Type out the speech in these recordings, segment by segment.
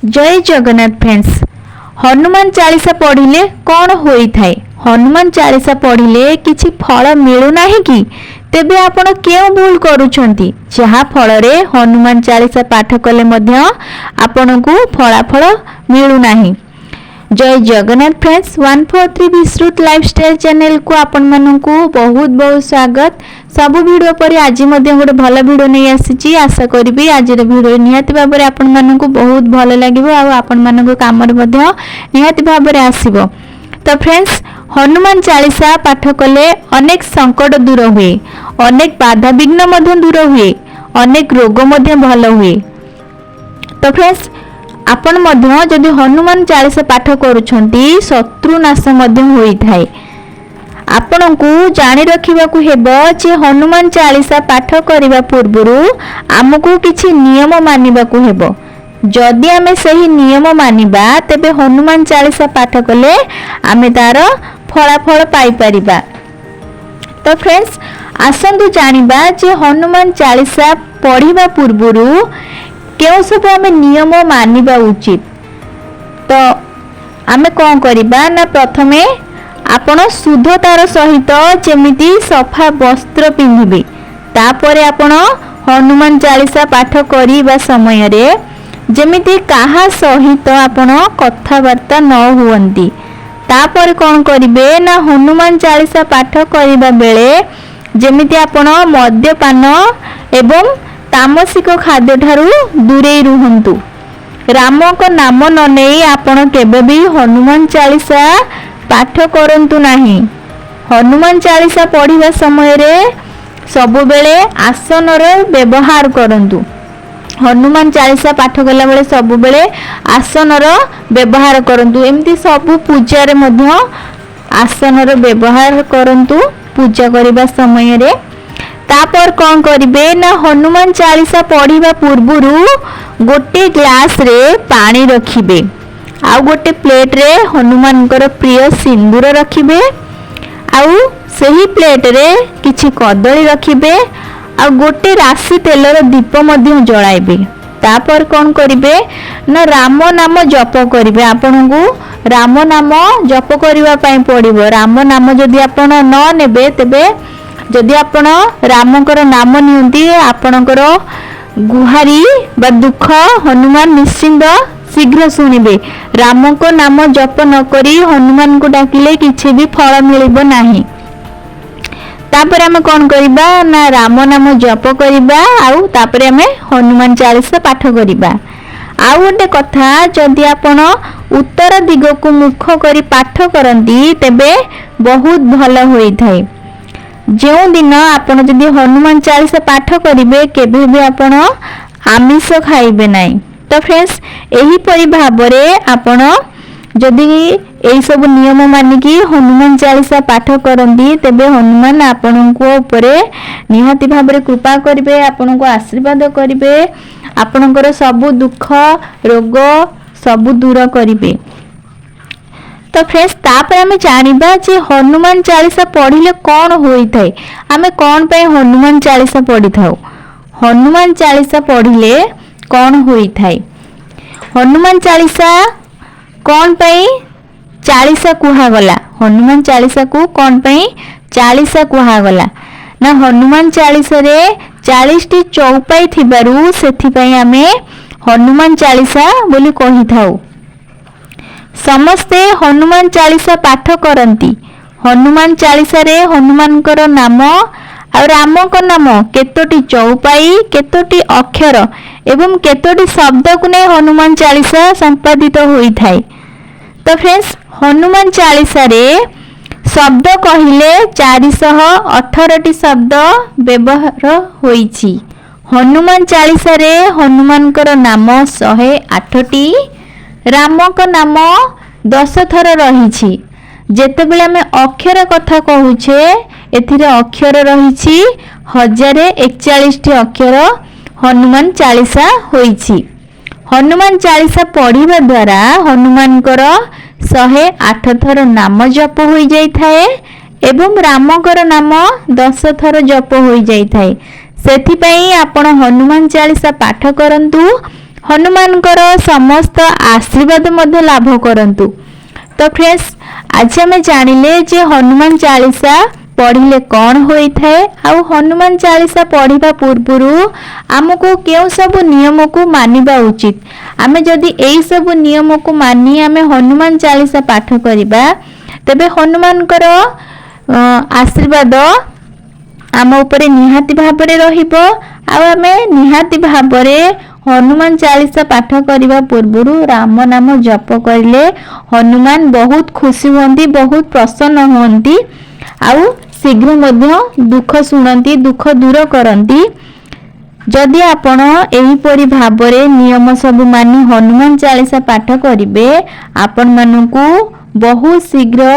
जय जगन्नाथ फ्रेंड्स। हनुमान चालीसा पढ़िले कौन होई थाए? हनुमान चालीसा पढ़िले किछि फल मिलु नाही कि? तेबे आपण केउ भूल करूछंती जहा फल रे हनुमान चालीसा पाठ कले मध्य आपनकु फलाफल मिलु नाही। जय जगन्नाथ फ्रेंड्स। 143 विस्तृत लाइफस्टाइल चैनल को आपण मानकु बहुत बहुत स्वागत। सब वीडियो पर आज मध्य गोटे भल वीडियो नहीं आसी। आशा करी आज वीडियो निहाती भाव में आपण मानकु बहुत भल लगे और आपण मानकु काम निहाती भाव में आसीबो। तो फ्रेंड्स, हनुमान चालीसा पाठ कले अनेक संकट दूर हुए, अनेक बाधा विघ्न मध्य दूर हुए, अनेक रोग मध्य भल हुए। तो फ्रेंड्स, आपण मध्य जदि हनुमान चालीसा पाठ करूछंती शत्रु नाश मध्य होई थाए। आपनकु जानि रखिबाकु हेबो जे हनुमान चालीसा पाठ करिबा पूर्वरु आमकु किछि नियम मानिबाकु हेबो। जदि आमे सही नियम मानिबा तेबे हनुमान चालीसा पाठ कले आमे तार फलाफल पाई परिबा। तो फ्रेंड्स, आसंतु जानिबा जे हनुमान चालीसा पढ़िबा पूर्वरु केउ सब आमे नियम मानिबा उचित। तो आमे कोन करिबा ना, प्रथमे आपण शुद्धतार सहित जेमिति सफा वस्त्र पिंधिबे। तापरे आपण हनुमान चालीसा पाठ करिबा समय रे जेमिति काहा सहित आपण कथावार्ता न हुवंती। तापर कोन करिबे ना, हनुमान चालीसा पाठ करिबा बेले जेमिति आपण मद्यपान एवं तामसिक खाद्य ठारू दूरे रुहंतु। राम को नाम न नहीं आपण केबे भी हनुमान चालीसा पाठ करंतु नाही। हनुमान चालीसा पढ़िबा समय रे सबु बेले आसनर व्यवहार करंतु। हनुमान चालीसा पाठ कला बेले सबु बेले आसनर व्यवहार करंतु। एमती सबु पूजा रे मध्य आसनर व्यवहार करंतु पूजा करिबा समय रे। तापर कौन करिबे ना, हनुमान चालीसा पढ़िबा पूर्वरु गोटे ग्लास रे पानी रखिबे, आउ गोटे प्लेट रे हनुमान कर प्रिय सिंदूर रखिबे, आउ सही प्लेट रे किछि कदली रखिबे, आ गोटे राशि तेलर दीप मध्य जलाइबे। तापर कौन करिबे ना, राम नाम जप करिबे। आपनकु राम नाम जप करिबा पई पड़िबो। राम नाम जदि आपण न नेबे तेबे जदि आपण रामकर नाम नियंती आपणकर गुहारी बा दुख हनुमान निश्चिंत शीघ्र शुणिबे। राम को नाम जप न करी हनुमान को डाकिले किछि भी फल मिलिबो नाही। तापर आमे कोन करिबा ना, राम नाम जप करिबा आउ तापर आमे हनुमान चालीसा पाठ करिबा। आउ गोटे कथा, जदि आपण उत्तर दिग को मुख करी पाठ करंती तेबे बहुत भल होई थाए। जो दिन आपण जदि हनुमान चालीसा पाठ करिवे केबे भी आपण आमिष खाइबे नाही। तो फ्रेंड्स, एही परि भाबरे आपण जदि एई सब नियम मानिकी हनुमान चालीसा पाठ करंती तेबे हनुमान आपणको ऊपरे निहाती भाबरे कृपा करिवे, आपणको आशीर्वाद करिवे, आपणकर सब दुख रोग सब दूर करिवे। तो फ्रेंड्स, तापर आमे जानिबा जे हनुमान चालीसा पढ़िले कौन होई थाए। आमे कौन पे हनुमान चालीसा पढ़ी थाउ? हनुमान चालीसा पढ़िले कौन होई थाए? हनुमान चालीसा कौन पे चालीसा कुहा गला? हनुमान चालीसा को कौन पे चालीसा कुहा गला ना, हनुमान चालीसा रे 40 टी चौपाई थिबारु सेथि पई आमे हनुमान चालीसा बोली कहि थाउ। समस्ते हनुमान चालीसा पाठ करती। हनुमान चालीसा रे हनुमान कर नाम और राम को नाम केतोटी चौपाई, केतोटी अक्षर एवं केतोटी शब्द को नहीं हनुमान चालीसा संपादित होई थाए। तो फ्रेंड्स, हनुमान चालीसा रे शब्द कहिले 418 टी शब्द व्यवहार होईछि। हनुमान चालीसा रे हनुमान कर नाम 108 टी, राम को नाम 10 थर रही। जेते बेले आमे अक्षर कथा कहूचे एथिरे अक्षर रही 1041 टी अक्षर हनुमान चालीसा होईछि। हनुमान चालीसा पढ़िबा द्वारा हनुमान कर 108 थर नाम जप होई जाई थाए एवं रामकर नाम 10 थर जप होई जाई थाए। सेथि पई आपण हनुमान चालीसा पाठ करंतु। हनुमानकर समस्त आशीर्वाद मध्य लाभ करंतु। तो फ्रेंड्स आज आम जानिले जे हनुमान चालीसा पढ़िले कौन होई थाए आउ हनुमान चालीसा पढ़िबा पूर्वरु आमको केउ सब नियम को मानिबा उचित। आमे जदि एई सब नियम को मानी आमे हनुमान चालीसा पाठ करिबा तबे हनुमानकर आशीर्वाद आम उपरे निहाती भाबरे रहिबो। आ आमे निहाती भाबरे हनुमान चालीसा पाठ करिबा पूर्वरु राम नाम जप करिले हनुमान बहुत खुशी होंती, बहुत प्रसन्न होंती आउ शीघ्र मध्य दुख शुणती, दुख दूर करती। जदि आपण एहीपरि भाबरे नियम सब मानी हनुमान चालीसा पाठ करिवे आपण मानकु बहुत शीघ्र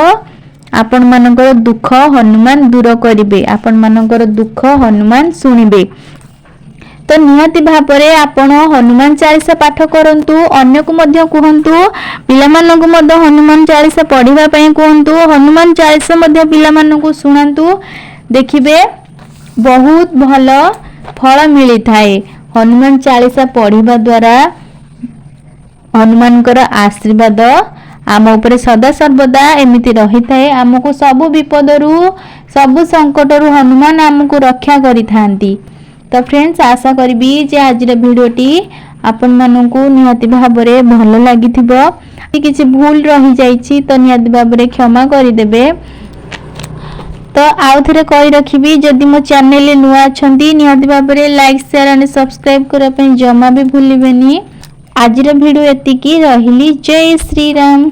आपण मानकर दुख हनुमान दूर करिवे, आपण मानकर दुख हनुमान शुणिबे। तो निहाती भाबरे आपण हनुमान चालीसा पाठ करंतु, अन्य को मध्य कहंतु, पिलामानकु मध्य हनुमान चालीसा पढ़िबा पई कहंतु, हनुमान चालीसा मध्य पिलामानकु सुनांतु। देखिबे बहुत भल फल मिली थाए। हनुमान चालीसा पढ़िबा द्वारा हनुमानकर आशीर्वाद आम उपरे सदा सर्वदा एमिति रही थाए। आमको सबु विपदरु सबु संकटरु हनुमान आमको रक्षा करि थांती। तो फ्रेंड्स आशा करी जे आज भिडियोटी आपण मानकु निहाती भाबरे भल लागिथिबो। किछि भूल रही जाइछि तो निहाती भाबरे क्षमा करि देबे। तो आउ थरे कहि रखिबी जदि मो चैनल नुआ अछंती निहाती भाबरे लाइक शेयर एंड सब्सक्राइब करा पे जमा भी भूलिबेनी। आज भिडियो एतिकी रहिली। जय श्री राम।